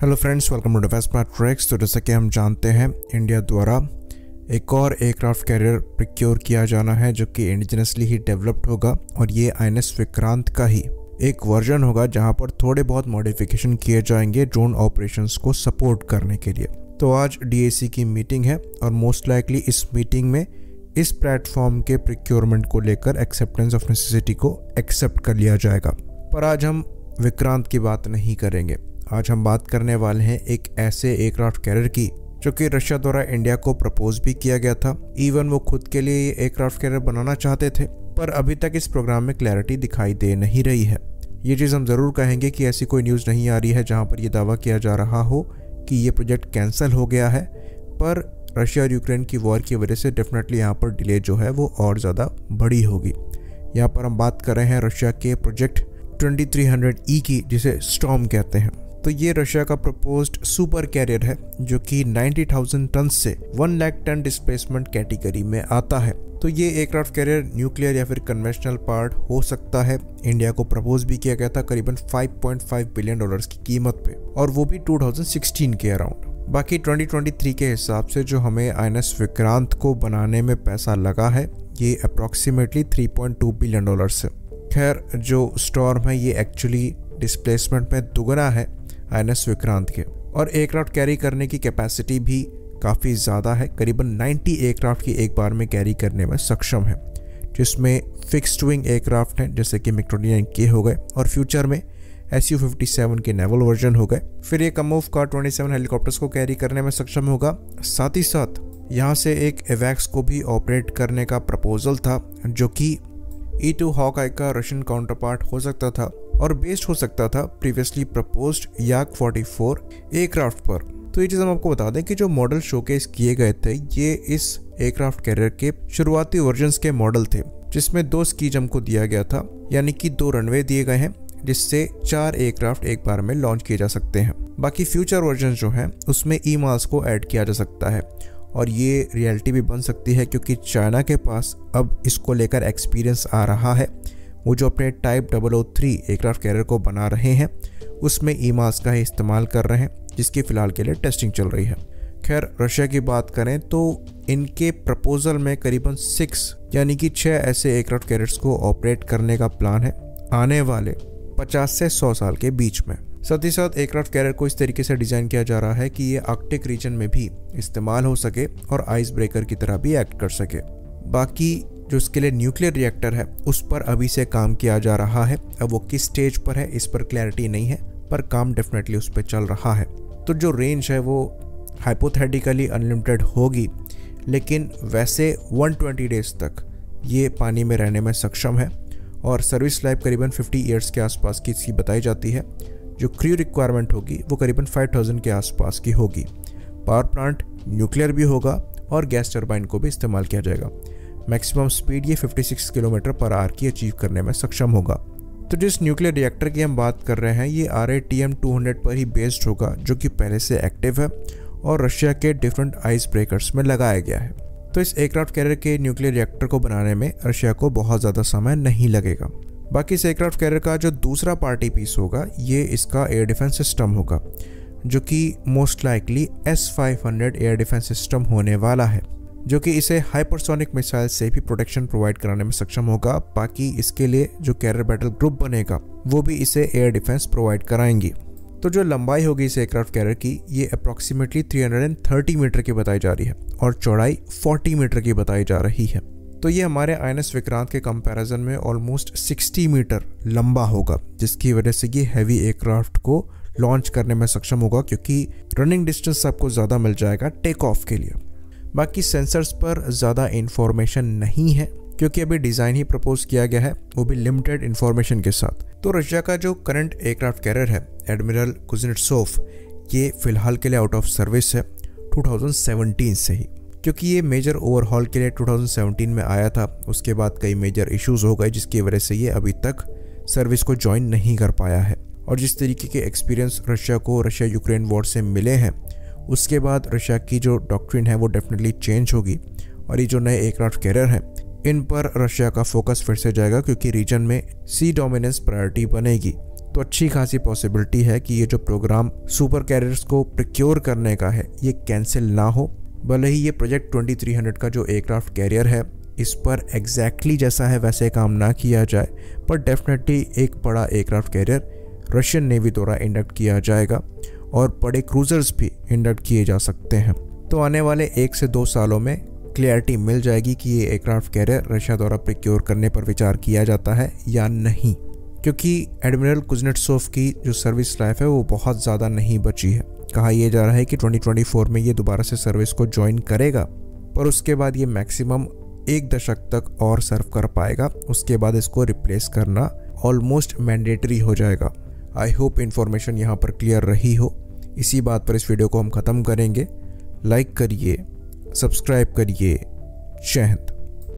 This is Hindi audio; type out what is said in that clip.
Hello friends, welcome to defence smart tracks. तो जैसा कि हम जानते हैं, इंडिया द्वारा एक और एयरक्राफ्ट कैरियर प्रोक्योर किया जाना है जो कि इंडिजिनसली ही डेवलप्ड होगा और ये INS विक्रांत का ही एक वर्जन होगा जहां पर थोड़े बहुत मॉडिफिकेशन किए जाएंगे ड्रोन ऑपरेशंस को सपोर्ट करने के लिए। तो आज DAC की मीटिंग है और मोस्ट लाइकली इस मीटिंग में इस प्लेटफॉर्म के प्रोक्योरमेंट को लेकर एक्सेप्टेंस ऑफ नेसेसिटी को एक्सेप्ट कर लिया जाएगा। पर आज हम विक्रांत की बात नहीं करेंगे। आज हम बात करने वाले हैं एक ऐसे एयरक्राफ्ट कैरियर की जो कि रशिया द्वारा इंडिया को प्रपोज भी किया गया था। इवन वो खुद के लिए ये एयरक्राफ्ट कैरियर बनाना चाहते थे, पर अभी तक इस प्रोग्राम में क्लैरिटी दिखाई दे नहीं रही है। ये चीज़ हम ज़रूर कहेंगे कि ऐसी कोई न्यूज़ नहीं आ रही है जहाँ पर यह दावा किया जा रहा हो कि ये प्रोजेक्ट कैंसिल हो गया है, पर रशिया और यूक्रेन की वॉर की वजह से डेफिनेटली यहाँ पर डिले जो है वो और ज़्यादा बड़ी होगी। यहाँ पर हम बात कर रहे हैं रशिया के प्रोजेक्ट 2300E की, जिसे स्टॉर्म कहते हैं। तो ये रशिया का प्रपोज्ड सुपर कैरियर है जो कि 90,000 टन से 1 लाख टन डिस्प्लेसमेंट कैटेगरी में आता है। तो ये एयरक्राफ्ट कैरियर न्यूक्लियर या फिर कन्वेंशनल पार्ट हो सकता है। इंडिया को प्रपोज भी किया गया था करीबन $5.5 बिलियन की कीमत पे, और वो भी 2016 के अराउंड। बाकी 2023 के हिसाब से जो हमें INS विक्रांत को बनाने में पैसा लगा है ये अप्रॉक्सीमेटली $3.2 बिलियन से। खैर, जो स्टॉर्म है ये एक्चुअली डिस्प्लेसमेंट में दुगना है INS विक्रांत के, और एयरक्राफ्ट कैरी करने की कैपेसिटी भी काफ़ी ज़्यादा है। करीबन 90 एयरक्राफ्ट की एक बार में कैरी करने में सक्षम है, जिसमें फिक्स्ड विंग एयरक्राफ्ट हैं जैसे कि MiG-29K हो गए, और फ्यूचर में Su-57 के नेवल वर्जन हो गए। फिर ये कमोव का 27 हेलीकॉप्टर्स को कैरी करने में सक्षम होगा। साथ ही साथ यहाँ से एक एवैक्स को भी ऑपरेट करने का प्रपोजल था जो कि E-2 हॉकाई का रशियन काउंटर पार्ट हो सकता था और बेस्ड हो सकता था प्रीवियसली प्रपोज्ड Yak-44 एयरक्राफ्ट पर। तो ये चीज़ हम आपको बता दें कि जो मॉडल शोकेस किए गए थे ये इस एयरक्राफ्ट कैरियर के शुरुआती वर्जन्स के मॉडल थे, जिसमें 2 स्की जंप को दिया गया था, यानी कि 2 रनवे दिए गए हैं जिससे 4 एयरक्राफ्ट एक बार में लॉन्च किए जा सकते हैं। बाकी फ्यूचर वर्जन जो हैं उसमें EMAS को ऐड किया जा सकता है, और ये रियलिटी भी बन सकती है क्योंकि चाइना के पास अब इसको लेकर एक्सपीरियंस आ रहा है। वो जो अपने टाइप 003 एयरक्राफ्ट कैरियर को बना रहे हैं उसमें EMAS का ही इस्तेमाल कर रहे हैं, जिसकी फ़िलहाल के लिए टेस्टिंग चल रही है। खैर, रशिया की बात करें तो इनके प्रपोजल में करीबन 6 यानी कि 6 ऐसे एयरक्राफ्ट कैरियर्स को ऑपरेट करने का प्लान है आने वाले 50 से 100 साल के बीच में। साथ ही साथ एयरक्राफ्ट कैरियर को इस तरीके से डिज़ाइन किया जा रहा है कि ये आर्कटिक रीजन में भी इस्तेमाल हो सके और आइस ब्रेकर की तरह भी एक्ट कर सके। बाकी जो इसके लिए न्यूक्लियर रिएक्टर है उस पर अभी से काम किया जा रहा है। अब वो किस स्टेज पर है इस पर क्लैरिटी नहीं है, पर काम डेफिनेटली उस पर चल रहा है। तो जो रेंज है वो हाइपोथेटिकली अनलिमिटेड होगी, लेकिन वैसे 120 डेज तक ये पानी में रहने में सक्षम है, और सर्विस लाइफ करीबन 50 ईयर्स के आसपास की इसकी बताई जाती है। जो क्रू रिक्वायरमेंट होगी वो करीबन 5000 के आसपास की होगी। पावर प्लांट न्यूक्लियर भी होगा और गैस टरबाइन को भी इस्तेमाल किया जाएगा। मैक्सिमम स्पीड ये 56 km/h की अचीव करने में सक्षम होगा। तो जिस न्यूक्लियर रिएक्टर की हम बात कर रहे हैं ये RATM-200 पर ही बेस्ड होगा, जो कि पहले से एक्टिव है और रशिया के डिफरेंट आइस ब्रेकर्स में लगाया गया है। तो इस एयरक्राफ्ट कैरियर के न्यूक्लियर रिएक्टर को बनाने में रशिया को बहुत ज़्यादा समय नहीं लगेगा। बाकी इस एयरक्राफ्ट कैरियर का जो दूसरा पार्टी पीस होगा ये इसका एयर डिफेंस सिस्टम होगा, जो कि most likely S-500 air defence system होने वाला है, जो कि इसे हाइपरसोनिक मिसाइल से भी प्रोटेक्शन प्रोवाइड कराने में सक्षम होगा। बाकी इसके लिए जो कैरियर बैटल ग्रुप बनेगा वो भी इसे एयर डिफेंस प्रोवाइड कराएंगी। तो जो लंबाई होगी इस एयरक्राफ्ट कैरियर की ये अप्रॉक्सीमेटली 330 मीटर की बताई जा रही है और चौड़ाई 40 मीटर की बताई जा रही है। तो ये हमारे INS विक्रांत के कंपैरिजन में ऑलमोस्ट 60 मीटर लंबा होगा, जिसकी वजह से ये हैवी एयरक्राफ्ट को लॉन्च करने में सक्षम होगा, क्योंकि रनिंग डिस्टेंस आपको ज़्यादा मिल जाएगा टेक ऑफ के लिए। बाकी सेंसर्स पर ज़्यादा इंफॉर्मेशन नहीं है क्योंकि अभी डिज़ाइन ही प्रपोज किया गया है, वो भी लिमिटेड इंफॉर्मेशन के साथ। तो रशिया का जो करंट एयरक्राफ्ट कैरियर है एडमिरल कुजनेट्सोव, ये फ़िलहाल के लिए आउट ऑफ सर्विस है 2017 से ही, क्योंकि ये मेजर ओवरहॉल के लिए 2017 में आया था। उसके बाद कई मेजर इश्यूज़ हो गए जिसकी वजह से ये अभी तक सर्विस को ज्वाइन नहीं कर पाया है। और जिस तरीके के एक्सपीरियंस रशिया को रशिया यूक्रेन वॉर से मिले हैं उसके बाद रशिया की जो डॉक्ट्रिन है वो डेफिनेटली चेंज होगी, और ये जो नए एयरक्राफ्ट कैरियर हैं इन पर रशिया का फोकस फिर से जाएगा, क्योंकि रीजन में सी डोमिनेंस प्रायोरिटी बनेगी। तो अच्छी खासी पॉसिबिलिटी है कि ये जो प्रोग्राम सुपर कैरियर्स को प्रिक्योर करने का है ये कैंसिल ना हो। भले ही ये प्रोजेक्ट 2300 का जो एयरक्राफ्ट कैरियर है इस पर एग्जैक्टली जैसा है वैसे काम ना किया जाए, पर डेफिनेटली एक बड़ा एयरक्राफ्ट कैरियर रशियन नेवी द्वारा इंडक्ट किया जाएगा और बड़े क्रूजर्स भी इंडक्ट किए जा सकते हैं। तो आने वाले 1 से 2 सालों में क्लियरिटी मिल जाएगी कि ये एयरक्राफ्ट कैरियर रशिया द्वारा प्रिक्योर करने पर विचार किया जाता है या नहीं, क्योंकि एडमिरल कुजनेट्सोव की जो सर्विस लाइफ है वो बहुत ज़्यादा नहीं बची है। कहा यह जा रहा है कि 2024 में ये दोबारा से सर्विस को ज्वाइन करेगा, पर उसके बाद ये मैक्सिमम 1 दशक तक और सर्व कर पाएगा। उसके बाद इसको रिप्लेस करना ऑलमोस्ट मैंडेटरी हो जाएगा। आई होप इन्फॉर्मेशन यहाँ पर क्लियर रही हो। इसी बात पर इस वीडियो को हम ख़त्म करेंगे। लाइक करिए, सब्सक्राइब करिए। जय हिंद।